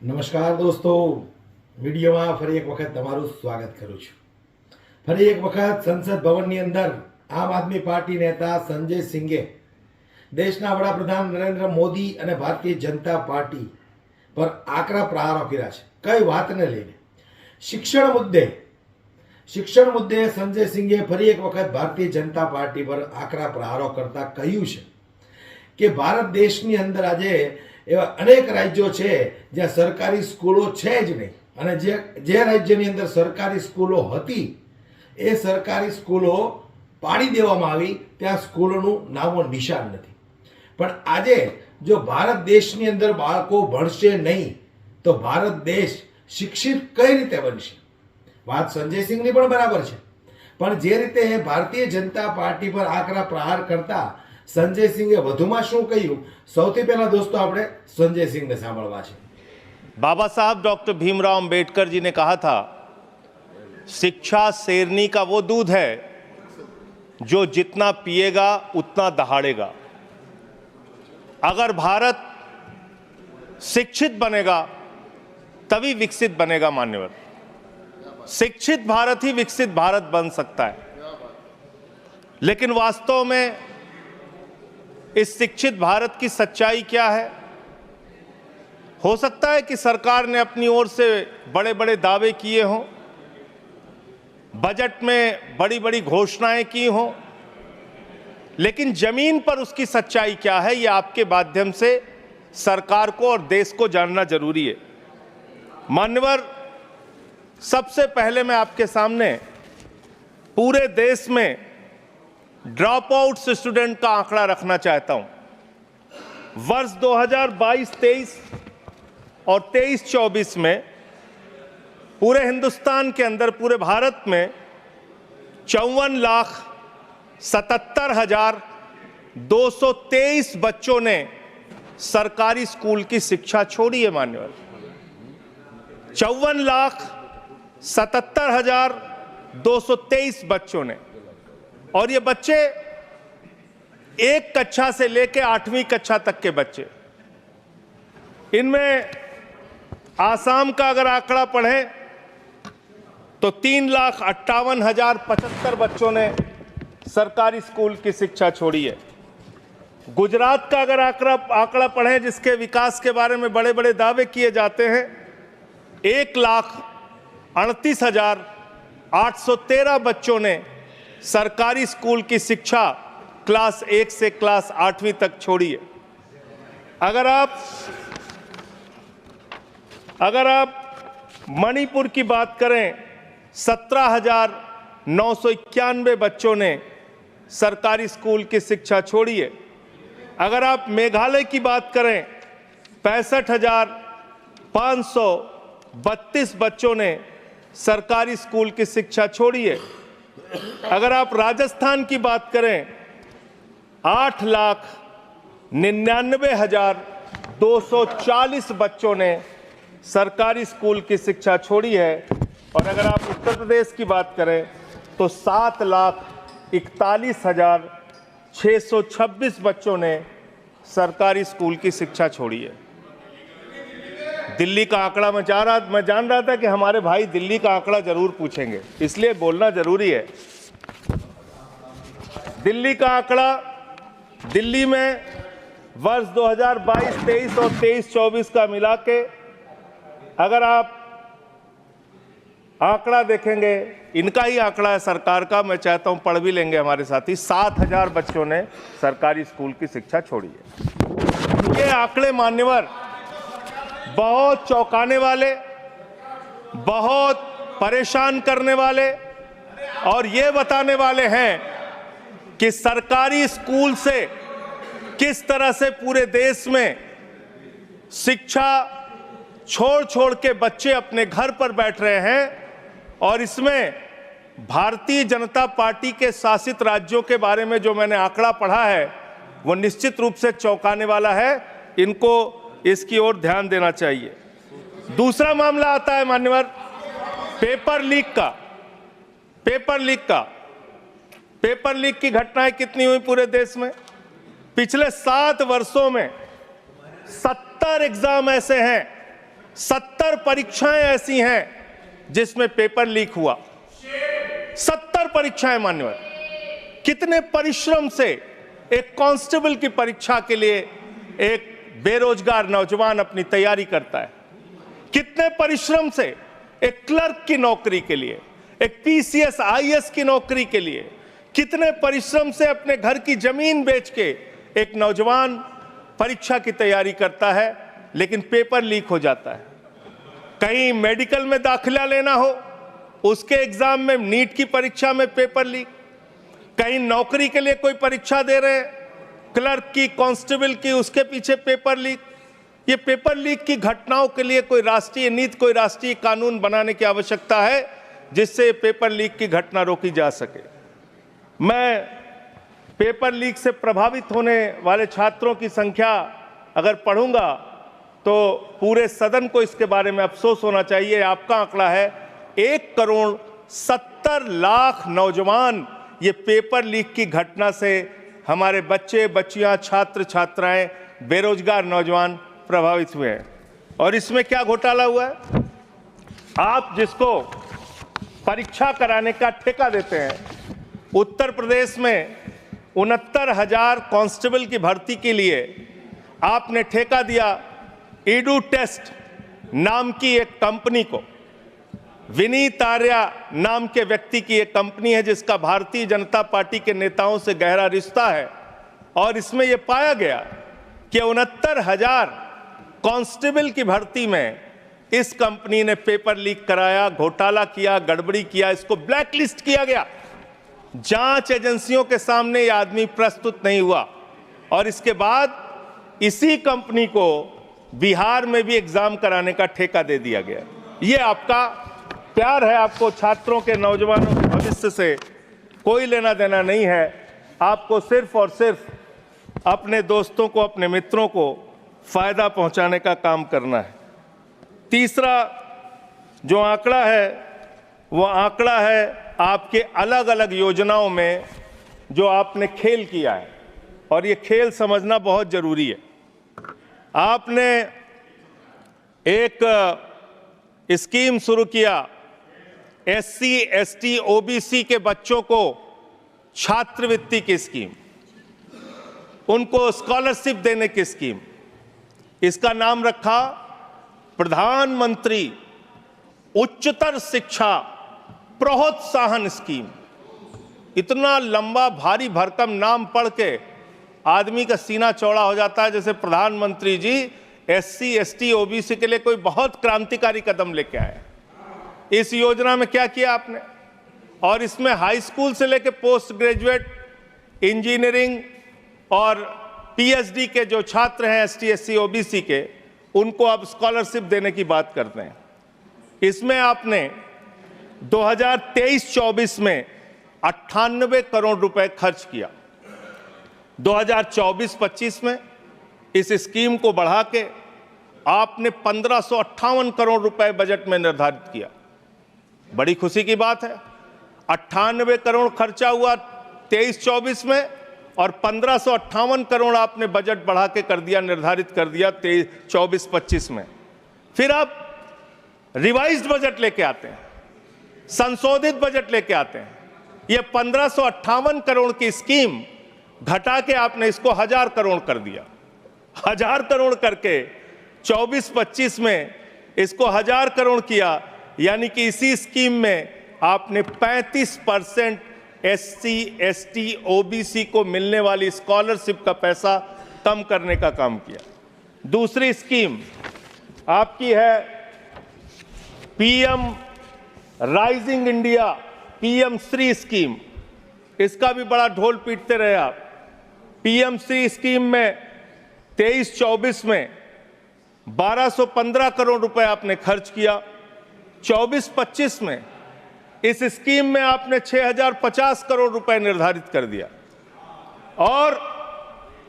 નમસ્કાર દોસ્તો, વિડીયોમાં ફરી એક વખત તમારું સ્વાગત કરું છું। ફરી એક વખત સંસદ ભવનની અંદર આમ આદમી પાર્ટી નેતા સંજય સિંઘે દેશના વડાપ્રધાન નરેન્દ્ર મોદી અને ભારતીય જનતા પાર્ટી પર આકરા પ્રહારો કર્યા છે। કઈ વાતને લઈને? શિક્ષણ મુદ્દે સંજય સિંઘે ફરી એક વખત ભારતીય જનતા પાર્ટી પર આકરા પ્રહારો કરતા કહ્યું છે કે ભારત દેશની અંદર આજે એવા અનેક રાજ્યો છે જ્યાં સરકારી સ્કૂલો છે જ નહીં, અને જે રાજ્યની અંદર સરકારી સ્કૂલો હતી એ સરકારી સ્કૂલો પાડી દેવામાં આવી, ત્યાં સ્કૂલોનું નામો નિશાન નથી। પણ આજે જો ભારત દેશની અંદર બાળકો ભણશે નહીં તો ભારત દેશ શિક્ષિત કઈ રીતે બનશે? વાત સંજય સિંહની પણ બરાબર છે, પણ જે રીતે ભારતીય જનતા પાર્ટી પર આકરા પ્રહાર કરતા संजय सिंह વધુમાં શું કહ્યું, સૌથી પહેલા दोस्तों આપણે संजय सिंह ने સાંભળવા છે। बाबा साहब डॉक्टर भीमराव अंबेडकर जी ने कहा था, शिक्षा शेरनी का वो दूध है जो जितना पिएगा उतना दहाड़ेगा। अगर भारत शिक्षित बनेगा तभी विकसित बनेगा। मान्यवर, शिक्षित भारत ही विकसित भारत बन सकता है। लेकिन वास्तव में इस शिक्षित भारत की सच्चाई क्या है? हो सकता है कि सरकार ने अपनी ओर से बड़े बड़े दावे किए हों, बजट में बड़ी बड़ी घोषणाएं की हों, लेकिन जमीन पर उसकी सच्चाई क्या है ये आपके माध्यम से सरकार को और देश को जानना जरूरी है। मान्यवर, सबसे पहले मैं आपके सामने पूरे देश में ड्रॉप आउट स्टूडेंट का आंकड़ा रखना चाहता हूं। वर्ष 2022-23 और 23-24 में पूरे हिंदुस्तान के अंदर, पूरे भारत में 54,77,223 बच्चों ने सरकारी स्कूल की शिक्षा छोड़ी है। मान्यवर, 54,77,223 बच्चों ने, और ये बच्चे एक कक्षा से लेकर 8वीं कक्षा तक के बच्चे। इनमें आसाम का अगर आंकड़ा पढ़ें तो 3,58,075 बच्चों ने सरकारी स्कूल की शिक्षा छोड़ी है। गुजरात का अगर आंकड़ा पढ़ें, जिसके विकास के बारे में बड़े बड़े दावे किए जाते हैं, 1,38,813 बच्चों ने सरकारी स्कूल की शिक्षा क्लास 1 से क्लास 8वीं तक छोड़ी है। अगर आप मणिपुर की बात करें, 17,991 बच्चों ने सरकारी स्कूल की शिक्षा छोड़ी है। अगर आप मेघालय की बात करें, 65,532 बच्चों ने सरकारी स्कूल की शिक्षा छोड़ी है। अगर आप राजस्थान की बात करें, 8,99,240 बच्चों ने सरकारी स्कूल की शिक्षा छोड़ी है। और अगर आप उत्तर प्रदेश की बात करें तो 7,41,626 बच्चों ने सरकारी स्कूल की शिक्षा छोड़ी है। दिल्ली का आंकड़ा मैं जान रहा था कि हमारे भाई दिल्ली का आंकड़ा जरूर पूछेंगे, इसलिए बोलना जरूरी है। दिल्ली का आंकड़ा, दिल्ली में वर्ष 2022-23 और 23-24 का मिला के अगर आप आंकड़ा देखेंगे, इनका ही आंकड़ा है सरकार का, मैं चाहता हूं पढ़ भी लेंगे हमारे साथी। 7,000 बच्चों ने सरकारी स्कूल की शिक्षा छोड़ी है। ये आंकड़े मान्यवर बहुत चौंकाने वाले, बहुत परेशान करने वाले और ये बताने वाले हैं कि सरकारी स्कूल से किस तरह से पूरे देश में शिक्षा छोड़ के बच्चे अपने घर पर बैठ रहे हैं। और इसमें भारतीय जनता पार्टी के शासित राज्यों के बारे में जो मैंने आंकड़ा पढ़ा है वो निश्चित रूप से चौंकाने वाला है। इनको इसकी ओर ध्यान देना चाहिए। दूसरा मामला आता है मान्यवर पेपर लीक की घटनाएं कितनी हुई पूरे देश में? पिछले 7 वर्षों में 70 एग्जाम ऐसे हैं 70 परीक्षाएं ऐसी हैं जिसमें पेपर लीक हुआ। 70 परीक्षाएं मान्यवर। कितने परिश्रम से एक कांस्टेबल की परीक्षा के लिए एक बेरोजगार नौजवान अपनी तैयारी करता है। कितने परिश्रम से एक क्लर्क की नौकरी के लिए, एक पीसीएस आईएएस की नौकरी के लिए, कितने परिश्रम से अपने घर की जमीन बेच के एक नौजवान परीक्षा की तैयारी करता है, लेकिन पेपर लीक हो जाता है। कहीं मेडिकल में दाखिला लेना हो, उसके एग्जाम में, नीट की परीक्षा में पेपर लीक। कहीं नौकरी के लिए कोई परीक्षा दे रहे हैं, क्लर्क की, कांस्टेबल की, उसके पीछे पेपर लीक। ये पेपर लीक की घटनाओं के लिए कोई राष्ट्रीय नीति, कोई राष्ट्रीय कानून बनाने की आवश्यकता है जिससे पेपर लीक की घटना रोकी जा सके। मैं पेपर लीक से प्रभावित होने वाले छात्रों की संख्या अगर पढ़ूंगा तो पूरे सदन को इसके बारे में अफसोस होना चाहिए। आपका आंकड़ा है 1,70,00,000 नौजवान ये पेपर लीक की घटना से, हमारे बच्चे बच्चियां, छात्र छात्राएं, बेरोजगार नौजवान प्रभावित हुए हैं। और इसमें क्या घोटाला हुआ है? आप जिसको परीक्षा कराने का ठेका देते हैं, उत्तर प्रदेश में 69,000 कांस्टेबल की भर्ती के लिए आपने ठेका दिया ईडू टेस्ट नाम की एक कंपनी को। विनीत आर्या नाम के व्यक्ति की एक कंपनी है जिसका भारतीय जनता पार्टी के नेताओं से गहरा रिश्ता है। और इसमें यह पाया गया कि 69,000 कांस्टेबल की भर्ती में इस कंपनी ने पेपर लीक कराया, घोटाला किया, गड़बड़ी किया, इसको ब्लैकलिस्ट किया गया। जांच एजेंसियों के सामने यह आदमी प्रस्तुत नहीं हुआ और इसके बाद इसी कंपनी को बिहार में भी एग्जाम कराने का ठेका दे दिया गया। ये आपका प्यार है, आपको छात्रों के, नौजवानों के भविष्य से कोई लेना देना नहीं है। आपको सिर्फ और सिर्फ अपने दोस्तों को, अपने मित्रों को फायदा पहुंचाने का काम करना है। तीसरा जो आंकड़ा है वो आंकड़ा है आपके अलग अलग योजनाओं में जो आपने खेल किया है, और ये खेल समझना बहुत जरूरी है। आपने एक स्कीम शुरू किया, एससी, एसटी, ओबीसी के बच्चों को छात्रवृत्ति की स्कीम, उनको स्कॉलरशिप देने की स्कीम। इसका नाम रखा प्रधानमंत्री उच्चतर शिक्षा प्रोत्साहन स्कीम। इतना लंबा भारी भरकम नाम पढ़ के आदमी का सीना चौड़ा हो जाता है, जैसे प्रधानमंत्री जी एससी, एसटी, ओबीसी के लिए कोई बहुत क्रांतिकारी कदम लेके आए। इस योजना में क्या किया आपने? और इसमें हाई स्कूल से लेकर पोस्ट ग्रेजुएट, इंजीनियरिंग और पीएचडी के जो छात्र हैं एसटी, एससी, ओबीसी के, उनको अब स्कॉलरशिप देने की बात करते हैं। इसमें आपने 2023-24 में 98 करोड़ रुपए खर्च किया। 2024-25 में इस स्कीम को बढ़ा के आपने 1558 करोड़ रुपए बजट में निर्धारित किया। बड़ी खुशी की बात है, 98 करोड़ खर्चा हुआ 23-24 में और 1558 करोड़ आपने बजट बढ़ा के कर दिया, निर्धारित कर दिया 24-25 में। फिर आप रिवाइज्ड बजट लेके आते हैं, संशोधित बजट लेके आते हैं। ये 1558 करोड़ की स्कीम घटा के आपने इसको 1000 करोड़ कर दिया। 1000 करोड़ करके 24-25 में इसको 1000 करोड़ किया, यानी कि इसी स्कीम में आपने 35% एससी, एसटी, ओबीसी को मिलने वाली स्कॉलरशिप का पैसा कम करने का काम किया। दूसरी स्कीम आपकी है PM rising India, PM Shri scheme. इसका भी बड़ा ढोल पीटते रहे आप। पीएम श्री स्कीम में 23-24 में 1215 करोड़ रुपए आपने खर्च किया। 24-25 में इस स्कीम में आपने 6050 करोड़ रुपए निर्धारित कर दिया। और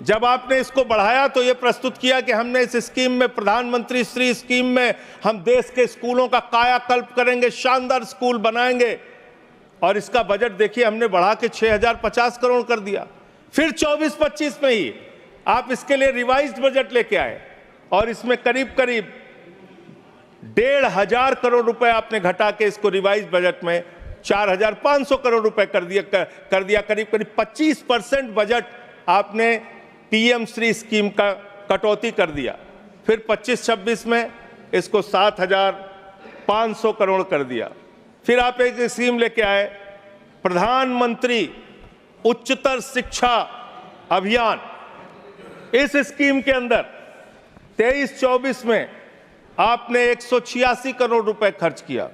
जब आपने इसको बढ़ाया तो यह प्रस्तुत किया कि हमने इस स्कीम में, प्रधानमंत्री श्री स्कीम में, हम देश के स्कूलों का कायाकल्प करेंगे, शानदार स्कूल बनाएंगे। और इसका बजट देखिए, हमने बढ़ा के 6050 करोड़ कर दिया। फिर 24-25 में ही आप इसके लिए रिवाइज्ड बजट लेके आए और इसमें करीब करीब 1,500 करोड़ रुपए आपने घटा के इसको रिवाइज बजट में 4,500 करोड़ रुपए कर दिया। करीब करीब 25% बजट आपने पीएम श्री स्कीम का कटौती कर दिया। फिर 25-26 में इसको 7,500 करोड़ कर दिया। फिर आप एक स्कीम लेके आए, प्रधानमंत्री उच्चतर शिक्षा अभियान। इस स्कीम के अंदर 23-24 में आपने 186 करोड़ रुपए खर्च किया।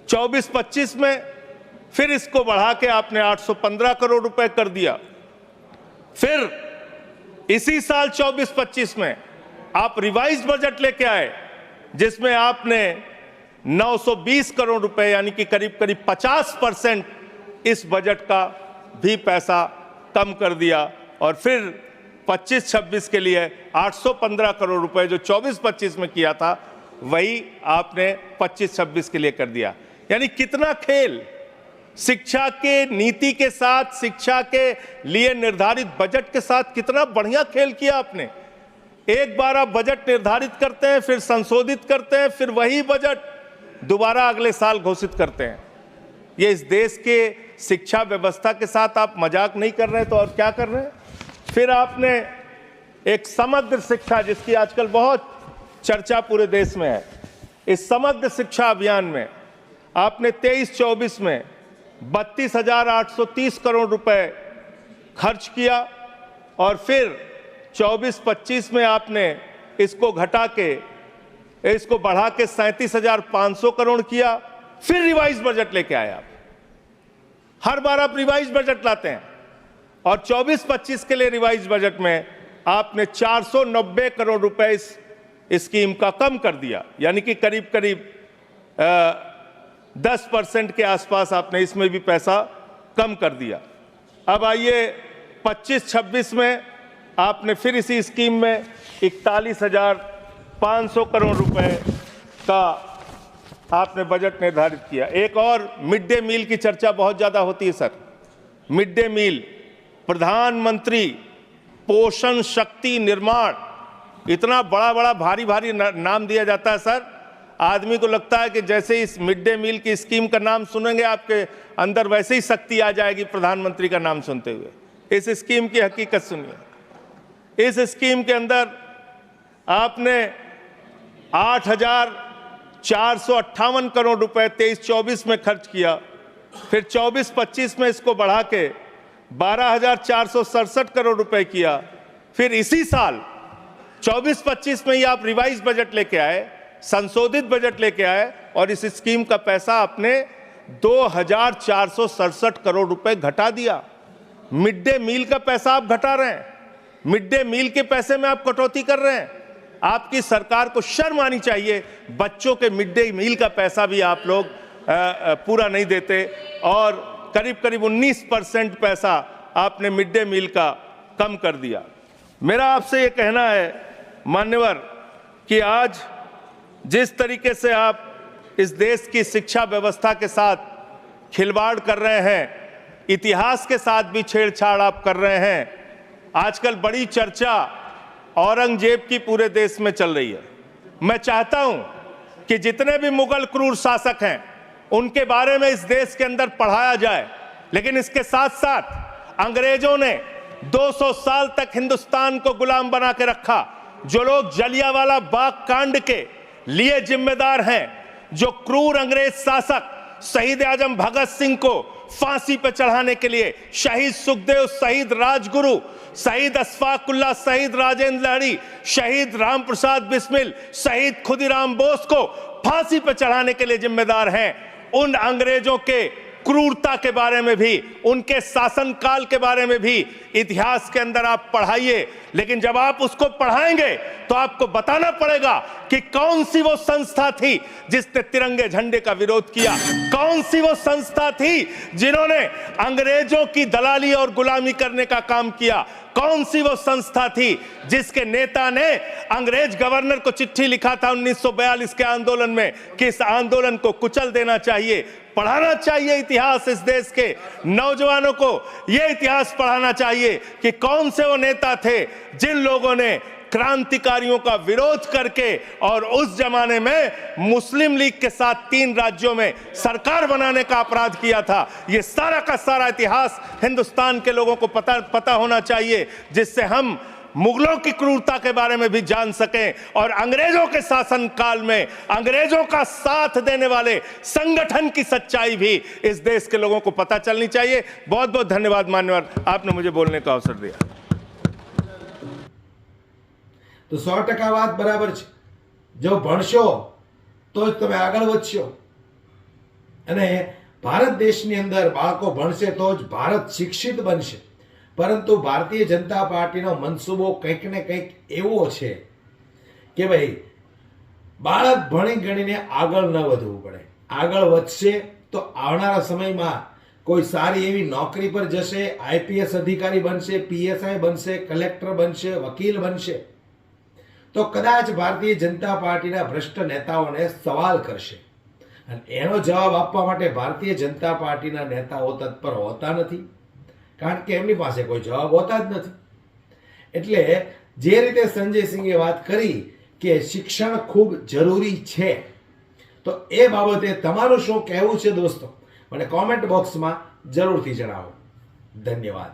24-25 में फिर इसको बढ़ा के आपने 815 करोड़ रुपए कर दिया। फिर इसी साल 24-25 में आप रिवाइज बजट लेके आए, जिसमें आपने 920 करोड़ रुपए यानी कि करीब करीब 50% इस बजट का भी पैसा कम कर दिया। और फिर 25-26 के लिए 815 करोड़ रुपए जो 24-25 में किया था, वही आपने 25-26 के लिए कर दिया। यानी कितना खेल शिक्षा के नीति के साथ, शिक्षा के लिए निर्धारित बजट के साथ, कितना बढ़िया खेल किया आपने। एक बार आप बजट निर्धारित करते हैं, फिर संशोधित करते हैं, फिर वही बजट दोबारा अगले साल घोषित करते हैं। ये इस देश के शिक्षा व्यवस्था के साथ आप मजाक नहीं कर रहे हैं तो और क्या कर रहे हैं। फिर आपने एक समग्र शिक्षा, जिसकी आजकल बहुत चर्चा पूरे देश में है, इस समग्र शिक्षा अभियान में आपने 23-24 में 32,830 करोड़ रुपए खर्च किया। और फिर 24-25 में आपने इसको घटा के, इसको बढ़ा के 37,500 करोड़ किया। फिर रिवाइज बजट लेके आए आप। हर बार आप रिवाइज बजट लाते हैं, और 24-25 के लिए रिवाइज बजट में आपने 490 करोड़ रुपए इस स्कीम का कम कर दिया। यानी कि करीब करीब 10% के आसपास आपने इसमें भी पैसा कम कर दिया। अब आइए 25-26 में आपने फिर इसी स्कीम में 41,500 करोड़ रुपए का आपने बजट निर्धारित किया। एक और मिड डे मील की चर्चा बहुत ज्यादा होती है सर। मिड डे मील, प्रधानमंत्री पोषण शक्ति निर्माण, इतना बड़ा बड़ा भारी भारी नाम दिया जाता है सर। आदमी को लगता है कि जैसे इस मिड डे मील की स्कीम का नाम सुनेंगे, आपके अंदर वैसे ही शक्ति आ जाएगी प्रधानमंत्री का नाम सुनते हुए। इस स्कीम की हकीकत सुनिए। इस स्कीम के अंदर आपने 8,458 करोड़ रुपए 23-24 में खर्च किया। फिर 24-25 में इसको बढ़ा के 12,467 करोड़ रुपए किया। फिर इसी साल 24-25 में ही आप रिवाइज बजट लेके आए, संशोधित बजट लेके आए, और इस स्कीम का पैसा आपने 2,467 करोड़ रुपए घटा दिया। मिड डे मील का पैसा आप घटा रहे हैं, मिड डे मील के पैसे में आप कटौती कर रहे हैं। आपकी सरकार को शर्म आनी चाहिए। बच्चों के मिड डे मील का पैसा भी आप लोग पूरा नहीं देते, और करीब करीब 19% पैसा आपने मिड डे मील का कम कर दिया। मेरा आपसे ये कहना है मान्यवर कि आज जिस तरीके से आप इस देश की शिक्षा व्यवस्था के साथ खिलवाड़ कर रहे हैं, इतिहास के साथ भी छेड़छाड़ आप कर रहे हैं। आजकल बड़ी चर्चा औरंगजेब की पूरे देश में चल रही है। मैं चाहता हूं कि जितने भी मुगल क्रूर शासक हैं, उनके बारे में इस देश के अंदर पढ़ाया जाए। लेकिन इसके साथ साथ अंग्रेजों ने 200 साल तक हिंदुस्तान को गुलाम बना के रखा। जो लोग जलियांवाला बाग कांड के लिए जिम्मेदार हैं, जो क्रूर अंग्रेज शासक शहीद आजम भगत सिंह को फांसी पर चढ़ाने के लिए, शहीद सुखदेव, शहीद राजगुरु, शहीद अशफाकुल्लाह, शहीद राजेंद्र लहरी, शहीद राम प्रसाद बिस्मिल, शहीद खुदीराम बोस को फांसी पर चढ़ाने के लिए जिम्मेदार हैं, उन अंग्रेजों के क्रूरता के बारे में भी, उनके शासनकाल के बारे में भी इतिहास के अंदर आप पढ़ाइए। लेकिन जब आप उसको पढ़ाएंगे तो आपको बताना पड़ेगा कि कौन सी वो संस्था थी जिसने तिरंगे झंडे का विरोध किया, कौन सी वो संस्था थी जिन्होंने अंग्रेजों की दलाली और गुलामी करने का काम किया, कौन सी वो संस्था थी जिसके नेता ने अंग्रेज गवर्नर को चिट्ठी लिखा था 1942 के आंदोलन में कि इस आंदोलन को कुचल देना चाहिए। पढ़ाना चाहिए इतिहास। इस देश के नौजवानों को यह इतिहास पढ़ाना चाहिए कि कौन से वो नेता थे जिन लोगों ने क्रांतिकारियों का विरोध करके और उस जमाने में मुस्लिम लीग के साथ 3 राज्यों में सरकार बनाने का अपराध किया था। ये सारा का सारा इतिहास हिंदुस्तान के लोगों को पता होना चाहिए, जिससे हम मुगलों की क्रूरता के बारे में भी जान सकें और अंग्रेजों के शासन काल में अंग्रेजों का साथ देने वाले संगठन की सच्चाई भी इस देश के लोगों को पता चलनी चाहिए। बहुत बहुत धन्यवाद मान्यवर, आपने मुझे बोलने का अवसर दिया। तो 100% વાત બરાબર છે। જો ભણશો તો જ તમે આગળ વધશો અને ભારત દેશની અંદર બાળકો ભણશે તો જ ભારત શિક્ષિત બનશે। પરંતુ ભારતીય જનતા પાર્ટીનો મનસૂબો કંઈક ને કંઈક એવો છે કે ભાઈ બાળક ભણી ગણીને આગળ ન વધવું પડે। આગળ વધશે તો આવનારા સમયમાં કોઈ સારી એવી નોકરી પર જશે, આઈપીએસ અધિકારી બનશે, પીએસઆઈ બનશે, કલેક્ટર બનશે, વકીલ બનશે, તો કદાચ ભારતીય જનતા પાર્ટીના ભ્રષ્ટ નેતાઓને સવાલ કરશે અને એનો જવાબ આપવા માટે ભારતીય જનતા પાર્ટીના નેતાઓ તત્પર હોતા નથી, કારણ કે એમની પાસે કોઈ જવાબ હોતા જ નથી। એટલે જે રીતે સંજયસિંહે વાત કરી કે શિક્ષણ ખૂબ જરૂરી છે, તો એ બાબતે તમારું શું કહેવું છે દોસ્તો, મને કોમેન્ટ બોક્સમાં જરૂરથી જણાવો। ધન્યવાદ।